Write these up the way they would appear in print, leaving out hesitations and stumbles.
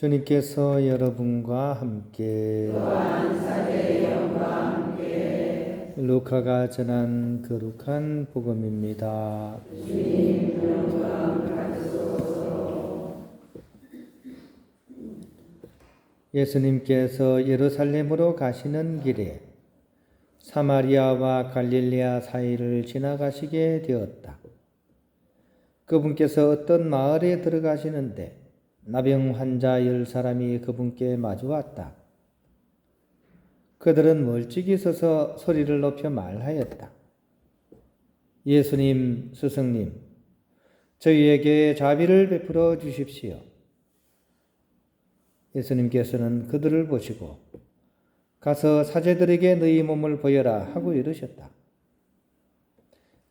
주님께서 여러분과 함께 루카가 전한 거룩한 복음입니다. 예수님께서 예루살렘으로 가시는 길에 사마리아와 갈릴레아 사이를 지나가시게 되었다. 그분께서 어떤 마을에 들어가시는데 나병 환자 10사람이 그분께 마주왔다. 그들은 멀찍이 서서 소리를 높여 말하였다. 예수님, 스승님, 저희에게 자비를 베풀어 주십시오. 예수님께서는 그들을 보시고 가서 사제들에게 너희 몸을 보여라 하고 이르셨다.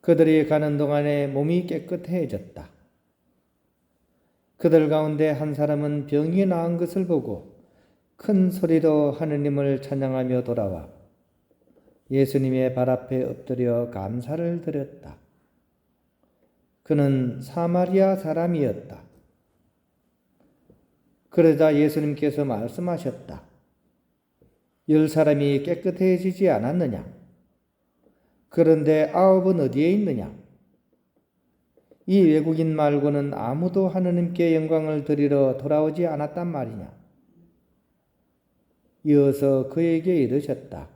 그들이 가는 동안에 몸이 깨끗해졌다. 그들 가운데 한 사람은 병이 나은 것을 보고 큰 소리로 하느님을 찬양하며 돌아와 예수님의 발 앞에 엎드려 감사를 드렸다. 그는 사마리아 사람이었다. 그러자 예수님께서 말씀하셨다. 10사람이 깨끗해지지 않았느냐? 그런데 9은 어디에 있느냐? 이 외국인 말고는 아무도 하느님께 영광을 드리러 돌아오지 않았단 말이냐? 이어서 그에게 이르셨다.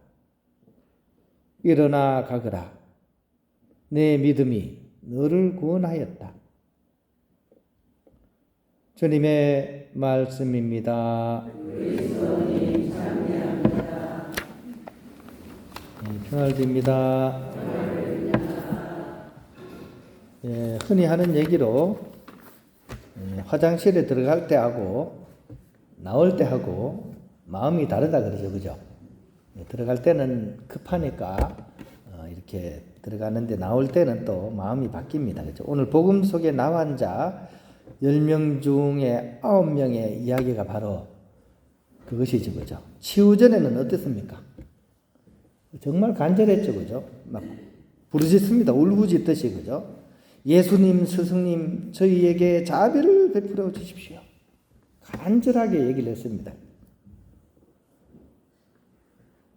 일어나 가거라. 내 믿음이 너를 구원하였다. 주님의 말씀입니다. 평화를 빕니다. 흔히 하는 얘기로 화장실에 들어갈 때 하고 나올 때 하고 마음이 다르다 그러죠, 그죠? 들어갈 때는 급하니까 이렇게 들어가는데 나올 때는 또 마음이 바뀝니다, 그죠? 오늘 복음 속에 나온 자 10명 중에 9명의 이야기가 바로 그것이죠, 그죠? 치유 전에는 어땠습니까? 정말 간절했죠, 그죠? 막 부르짖습니다, 울부짖듯이, 그죠? 예수님, 스승님, 저희에게 자비를 베풀어 주십시오. 간절하게 얘기를 했습니다.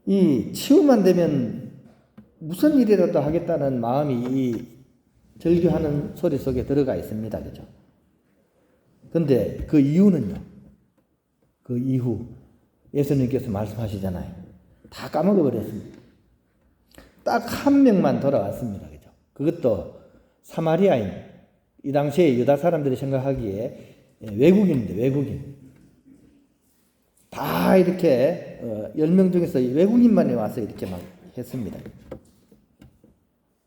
이 치유만 되면 무슨 일이라도 하겠다는 마음이 이 절규하는 소리 속에 들어가 있습니다. 그죠? 근데 그 이유는요. 그 이후 예수님께서 말씀하시잖아요. 다 까먹어 버렸습니다. 딱 한 명만 돌아왔습니다. 그죠? 그것도 사마리아인. 이 당시에 유다 사람들이 생각하기에 외국인인데 외국인. 다 이렇게 10명 중에서 외국인만이 와서 이렇게 막 했습니다.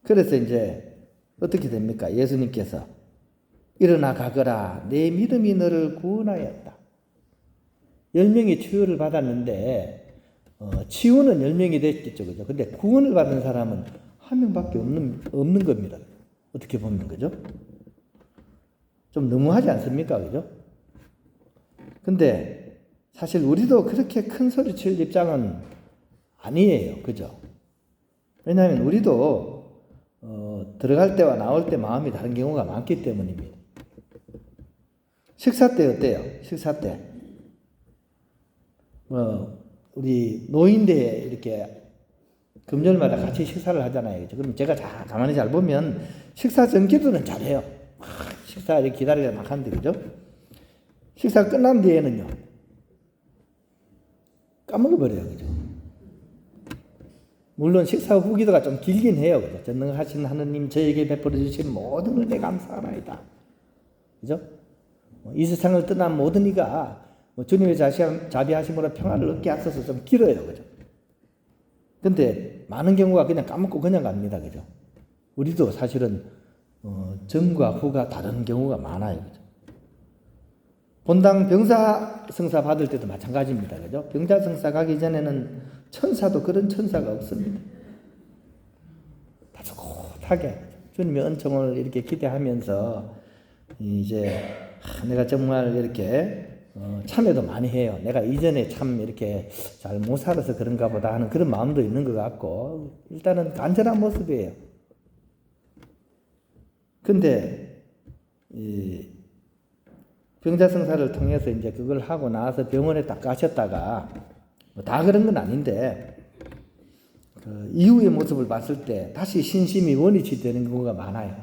그래서 이제 어떻게 됩니까? 예수님께서 일어나 가거라. 내 믿음이 너를 구원하였다. 10명이 치유를 받았는데 치유는 10명이 됐겠죠. 그죠? 근데 구원을 받은 사람은 한 명밖에 없는 겁니다. 어떻게 보면 그죠? 좀 너무하지 않습니까? 그죠? 근데 사실 우리도 그렇게 큰 소리 칠 입장은 아니에요. 그죠? 왜냐하면 우리도 들어갈 때와 나올 때 마음이 다른 경우가 많기 때문입니다. 식사 때 어때요? 식사 때. 우리 노인대에 이렇게 금요일마다 같이 식사를 하잖아요. 그죠? 그럼 제가 가만히 잘 보면 식사 전 기도는 잘해요. 식사 이렇게 기다리려 막 하는데, 그죠? 식사 끝난 뒤에는요. 까먹어버려요. 그죠? 물론 식사 후 기도가 좀 길긴 해요. 그죠? 전능하신 하느님 저에게 베풀어 주신 모든 은혜 감사합니다. 그죠? 이 세상을 떠난 모든 이가 주님의 자비하심으로 평화를 얻게 하셔서 좀 길어요. 그죠? 근데 많은 경우가 그냥 까먹고 그냥 갑니다. 그죠? 우리도 사실은 전과 후가 다른 경우가 많아요. 그죠? 본당 병사 성사 받을 때도 마찬가지입니다. 그죠? 병자 성사 가기 전에는 천사도 그런 천사가 없습니다. 다소곳하게 주님의 은총을 이렇게 기대하면서 이제 내가 정말 이렇게 참여도 많이 해요. 내가 이전에 참 이렇게 잘 못 살아서 그런가 보다 하는 그런 마음도 있는 것 같고 일단은 간절한 모습이에요. 근데 병자성사를 통해서 이제 그걸 하고 나서 병원에 딱 가셨다가 뭐 다 그런 건 아닌데 그 이후의 모습을 봤을 때 다시 신심이 원위치 되는 경우가 많아요.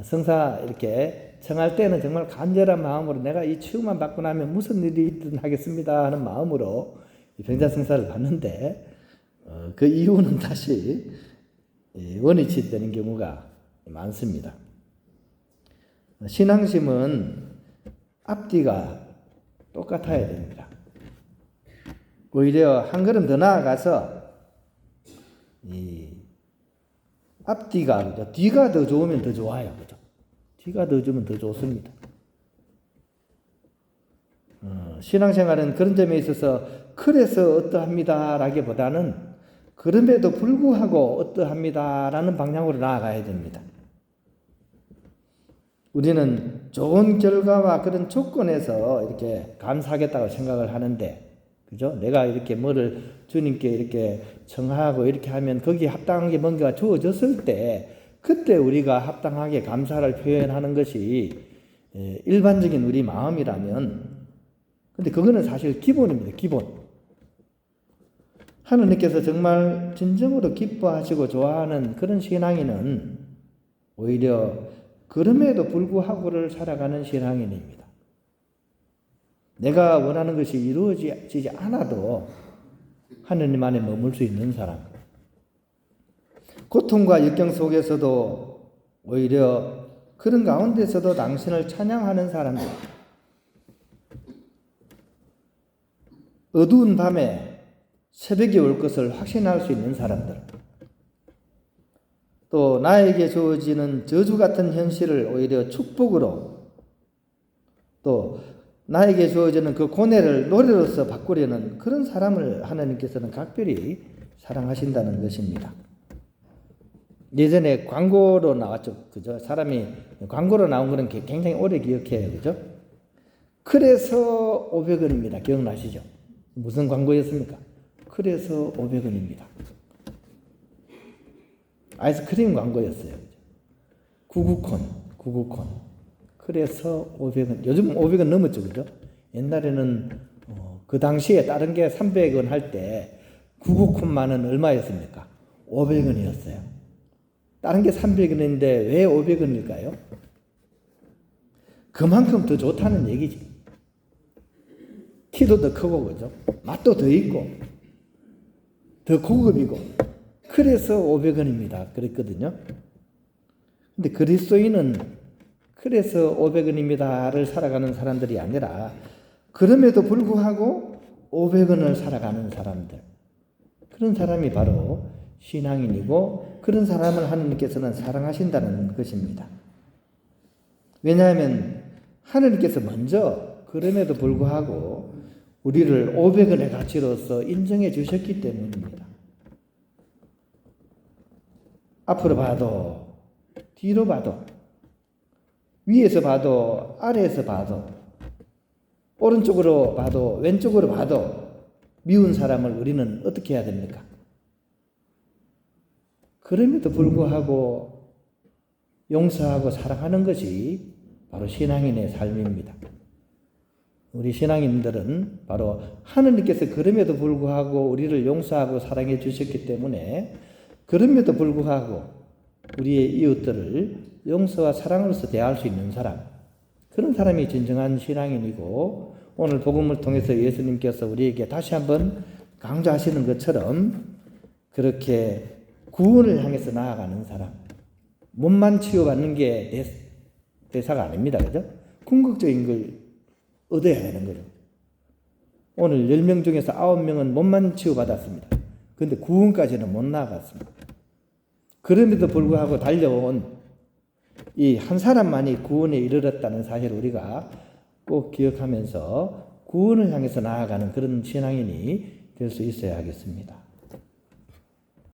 성사 이렇게 청할 때는 정말 간절한 마음으로 내가 이 치유만 받고 나면 무슨 일이든 하겠습니다 하는 마음으로 병자성사를 받는데 그 이후는 다시 원위치 되는 경우가 많습니다. 신앙심은 앞뒤가 똑같아야 됩니다. 오히려 한 걸음 더 나아가서 이 앞뒤가 그죠? 뒤가 더 좋으면 더 좋아요, 그죠? 뒤가 더 좋으면 더 좋습니다. 신앙생활은 그런 점에 있어서 그래서 어떠합니다라기보다는 그럼에도 불구하고 어떠합니다라는 방향으로 나아가야 됩니다. 우리는 좋은 결과와 그런 조건에서 이렇게 감사하겠다고 생각을 하는데, 그죠? 내가 이렇게 뭐를 주님께 이렇게 청하고 이렇게 하면 거기에 합당한 게 뭔가 주어졌을 때, 그때 우리가 합당하게 감사를 표현하는 것이 일반적인 우리 마음이라면, 근데 그거는 사실 기본입니다. 기본. 하느님께서 정말 진정으로 기뻐하시고 좋아하는 그런 신앙인은 오히려 그럼에도 불구하고를 살아가는 신앙인입니다. 내가 원하는 것이 이루어지지 않아도 하느님 안에 머물 수 있는 사람. 고통과 역경 속에서도 오히려 그런 가운데서도 당신을 찬양하는 사람들. 어두운 밤에 새벽이 올 것을 확신할 수 있는 사람들. 또 나에게 주어지는 저주 같은 현실을 오히려 축복으로, 또 나에게 주어지는 그 고뇌를 노래로서 바꾸려는 그런 사람을 하나님께서는 각별히 사랑하신다는 것입니다. 예전에 광고로 나왔죠. 그죠? 사람이 광고로 나온 거는 굉장히 오래 기억해요. 그죠? 그래서 500원입니다. 기억나시죠? 무슨 광고였습니까? 그래서 500원입니다. 아이스크림 광고였어요. 구구콘. 그래서 500원. 요즘 500원 넘었죠. 그죠? 옛날에는 그 당시에 다른 게 300원 할 때 구구콘만은 얼마였습니까? 500원이었어요. 다른 게 300원인데 왜 500원일까요? 그만큼 더 좋다는 얘기지. 키도 더 크고, 그죠? 맛도 더 있고, 더 고급이고, 그래서 500원입니다. 그랬거든요. 근데 그리스도인은 그래서 500원입니다를 살아가는 사람들이 아니라, 그럼에도 불구하고 500원을 살아가는 사람들. 그런 사람이 바로 신앙인이고, 그런 사람을 하느님께서는 사랑하신다는 것입니다. 왜냐하면 하느님께서 먼저 그럼에도 불구하고 우리를 500원의 가치로서 인정해 주셨기 때문입니다. 앞으로 봐도, 뒤로 봐도, 위에서 봐도, 아래에서 봐도, 오른쪽으로 봐도, 왼쪽으로 봐도 미운 사람을 우리는 어떻게 해야 됩니까? 그럼에도 불구하고 용서하고 사랑하는 것이 바로 신앙인의 삶입니다. 우리 신앙인들은 바로 하느님께서 그럼에도 불구하고 우리를 용서하고 사랑해 주셨기 때문에 그럼에도 불구하고 우리의 이웃들을 용서와 사랑으로서 대할 수 있는 사람, 그런 사람이 진정한 신앙인이고, 오늘 복음을 통해서 예수님께서 우리에게 다시 한번 강조하시는 것처럼 그렇게 구원을 향해서 나아가는 사람, 몸만 치유받는 게 대사가 아닙니다. 그죠? 궁극적인 걸 얻어야 되는 거죠. 오늘 10명 중에서 9명은 몸만 치유받았습니다. 그런데 구원까지는 못 나아갔습니다. 그럼에도 불구하고 달려온 이 한 사람만이 구원에 이르렀다는 사실을 우리가 꼭 기억하면서 구원을 향해서 나아가는 그런 신앙인이 될 수 있어야 하겠습니다.